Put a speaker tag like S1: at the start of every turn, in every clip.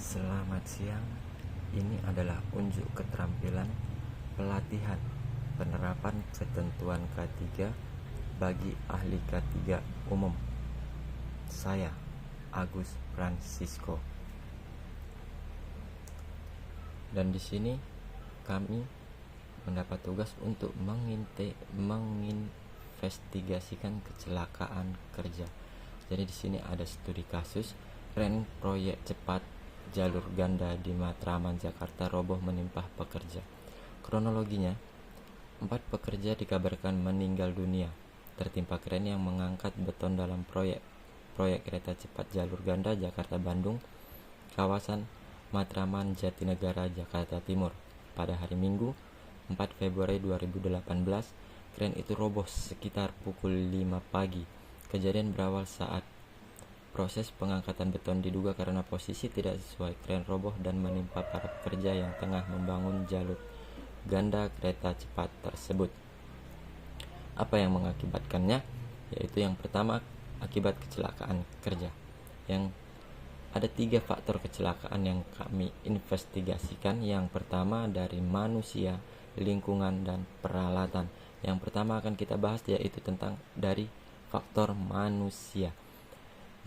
S1: Selamat siang. Ini adalah unjuk keterampilan pelatihan penerapan ketentuan K3 bagi ahli K3 umum. Saya Agus Francisco. Dan di sini kami mendapat tugas untuk menginvestigasikan kecelakaan kerja. Jadi di sini ada studi kasus kren proyek cepat jalur ganda di Matraman, Jakarta roboh menimpa pekerja. Kronologinya, 4 pekerja dikabarkan meninggal dunia tertimpa kren yang mengangkat beton dalam proyek kereta cepat jalur ganda Jakarta-Bandung, kawasan Matraman, Jatinegara, Jakarta Timur. Pada hari Minggu, 4 Februari 2018, kren itu roboh sekitar pukul 5 pagi. Kejadian berawal saat proses pengangkatan beton diduga karena posisi tidak sesuai, kren roboh dan menimpa para pekerja yang tengah membangun jalur ganda kereta cepat tersebut. Apa yang mengakibatkannya? Yaitu yang pertama, akibat kecelakaan kerja. Yang ada 3 faktor kecelakaan yang kami investigasikan. Yang pertama dari manusia, lingkungan, dan peralatan. Yang pertama akan kita bahas yaitu tentang dari faktor manusia.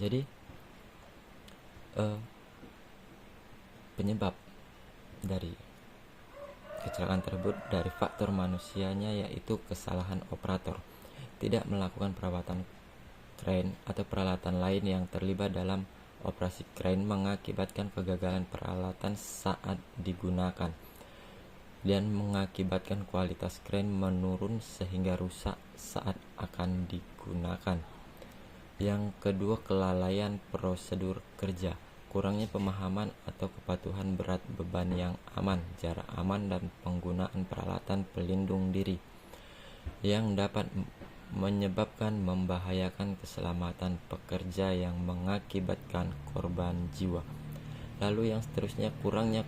S1: Jadi penyebab dari kecelakaan tersebut dari faktor manusianya yaitu kesalahan operator, tidak melakukan perawatan kren atau peralatan lain yang terlibat dalam operasi kren mengakibatkan kegagalan peralatan saat digunakan dan mengakibatkan kualitas kren menurun sehingga rusak saat akan digunakan. Yang kedua, kelalaian prosedur kerja, kurangnya pemahaman atau kepatuhan berat beban yang aman, jarak aman, dan penggunaan peralatan pelindung diri yang dapat menyebabkan membahayakan keselamatan pekerja yang mengakibatkan korban jiwa. Lalu yang seterusnya, kurangnya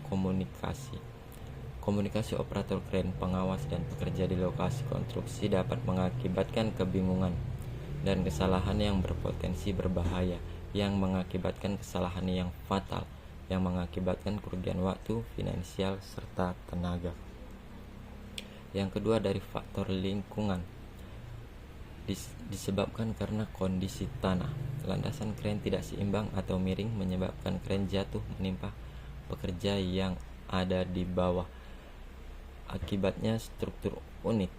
S1: komunikasi operator kren, pengawas, dan pekerja di lokasi konstruksi dapat mengakibatkan kebingungan dan kesalahan yang berpotensi berbahaya, yang mengakibatkan kesalahan yang fatal, yang mengakibatkan kerugian waktu, finansial, serta tenaga. Yang kedua dari faktor lingkungan, disebabkan karena kondisi tanah. Landasan kren tidak seimbang atau miring menyebabkan kren jatuh menimpa pekerja yang ada di bawah. Akibatnya struktur unit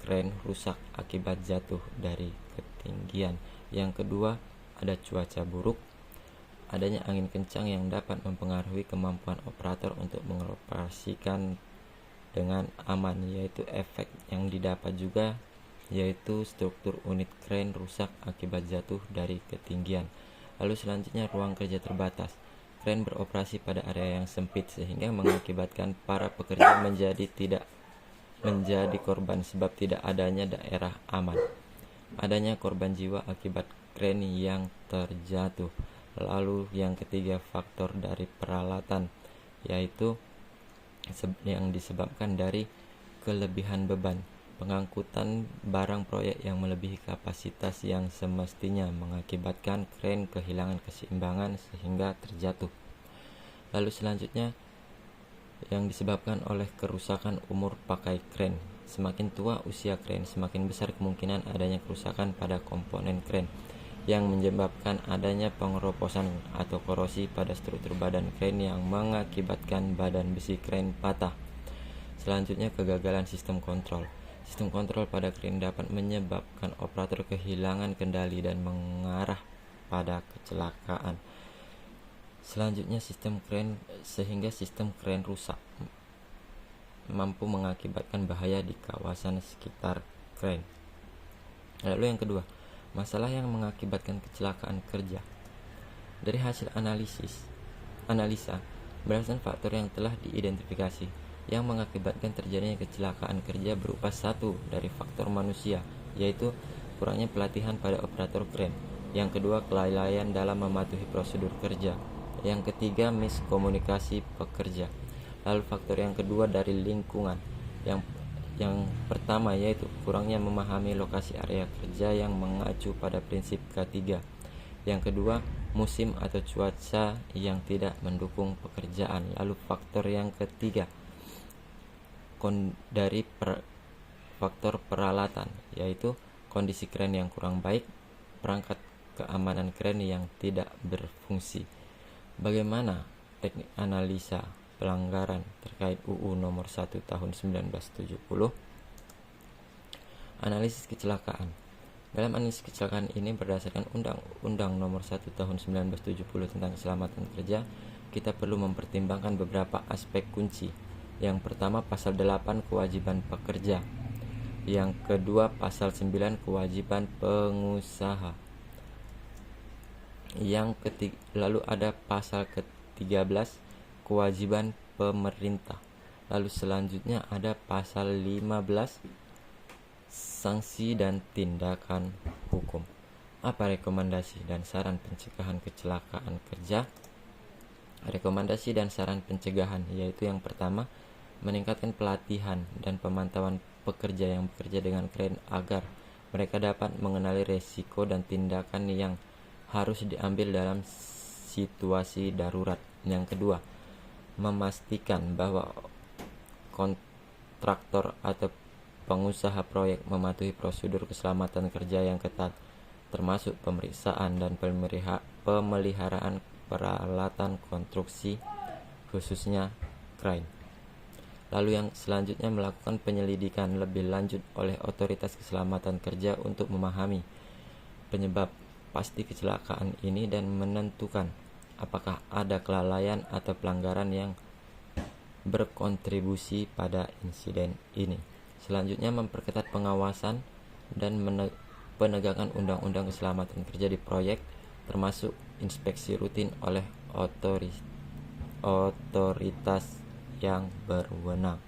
S1: kren rusak akibat jatuh dari ketinggian. Yang kedua, ada cuaca buruk. Adanya angin kencang yang dapat mempengaruhi kemampuan operator untuk mengoperasikan dengan aman, yaitu efek yang didapat juga yaitu struktur unit kren rusak akibat jatuh dari ketinggian. Lalu selanjutnya, ruang kerja terbatas. Kren beroperasi pada area yang sempit sehingga mengakibatkan para pekerja menjadi korban sebab tidak adanya daerah aman. Adanya korban jiwa akibat kren yang terjatuh. Lalu yang ketiga, faktor dari peralatan, yaitu yang disebabkan dari kelebihan beban, pengangkutan barang proyek yang melebihi kapasitas yang semestinya mengakibatkan kren kehilangan keseimbangan sehingga terjatuh. Lalu selanjutnya, yang disebabkan oleh kerusakan umur pakai kren. Semakin tua usia kren, semakin besar kemungkinan adanya kerusakan pada komponen kren yang menyebabkan adanya pengeroposan atau korosi pada struktur badan kren yang mengakibatkan badan besi kren patah. Selanjutnya, kegagalan sistem kontrol. Sistem kontrol pada kren dapat menyebabkan operator kehilangan kendali dan mengarah pada kecelakaan. Selanjutnya, sistem kren rusak mampu mengakibatkan bahaya di kawasan sekitar kren. Lalu yang kedua, masalah yang mengakibatkan kecelakaan kerja. Dari hasil analisa berdasarkan faktor yang telah diidentifikasi yang mengakibatkan terjadinya kecelakaan kerja berupa satu dari faktor manusia, yaitu kurangnya pelatihan pada operator kren. Yang kedua, kelalaian dalam mematuhi prosedur kerja. Yang ketiga, miskomunikasi pekerja. Lalu faktor yang kedua dari lingkungan. Yang pertama yaitu kurangnya memahami lokasi area kerja yang mengacu pada prinsip K3. Yang kedua,
S2: musim atau cuaca yang tidak mendukung pekerjaan. Lalu faktor yang ketiga faktor peralatan, yaitu kondisi kren yang kurang baik, perangkat keamanan kren yang tidak berfungsi. Bagaimana teknik analisa pelanggaran terkait UU nomor 1 tahun 1970? Analisis kecelakaan. Dalam analisis kecelakaan ini berdasarkan Undang-Undang nomor 1 tahun 1970 tentang keselamatan kerja, kita perlu mempertimbangkan beberapa aspek kunci. Yang pertama, pasal 8 kewajiban pekerja. Yang kedua, pasal 9 kewajiban pengusaha. Lalu ada pasal ke-13 kewajiban pemerintah. Lalu selanjutnya ada pasal 15 sanksi dan tindakan hukum. Apa rekomendasi dan saran pencegahan kecelakaan kerja? Rekomendasi dan saran pencegahan yaitu yang pertama, meningkatkan pelatihan dan pemantauan pekerja yang bekerja dengan kren agar mereka dapat mengenali resiko dan tindakan yang harus diambil dalam situasi darurat. Yang kedua, memastikan bahwa kontraktor atau pengusaha proyek mematuhi prosedur keselamatan kerja yang ketat, termasuk pemeriksaan dan pemeliharaan peralatan konstruksi, khususnya krain. Lalu yang selanjutnya, melakukan penyelidikan lebih lanjut oleh otoritas keselamatan kerja untuk memahami penyebab pasti kecelakaan ini dan menentukan apakah ada kelalaian atau pelanggaran yang berkontribusi pada insiden ini. Selanjutnya, memperketat pengawasan dan penegakan undang-undang keselamatan kerja di proyek, termasuk inspeksi rutin oleh otoritas yang berwenang.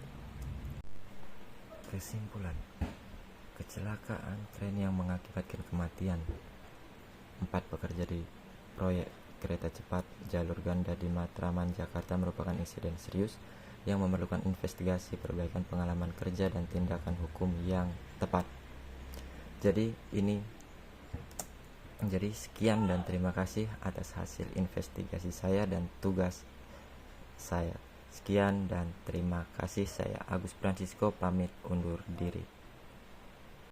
S2: Kesimpulan, kecelakaan kren yang mengakibatkan kematian 4 pekerja di proyek kereta cepat jalur ganda di Matraman, Jakarta merupakan insiden serius yang memerlukan investigasi, perbaikan pengalaman kerja, dan tindakan hukum yang tepat. Jadi sekian dan terima kasih atas hasil investigasi saya dan tugas saya. Sekian dan terima kasih. Saya Agus Francisco pamit undur diri.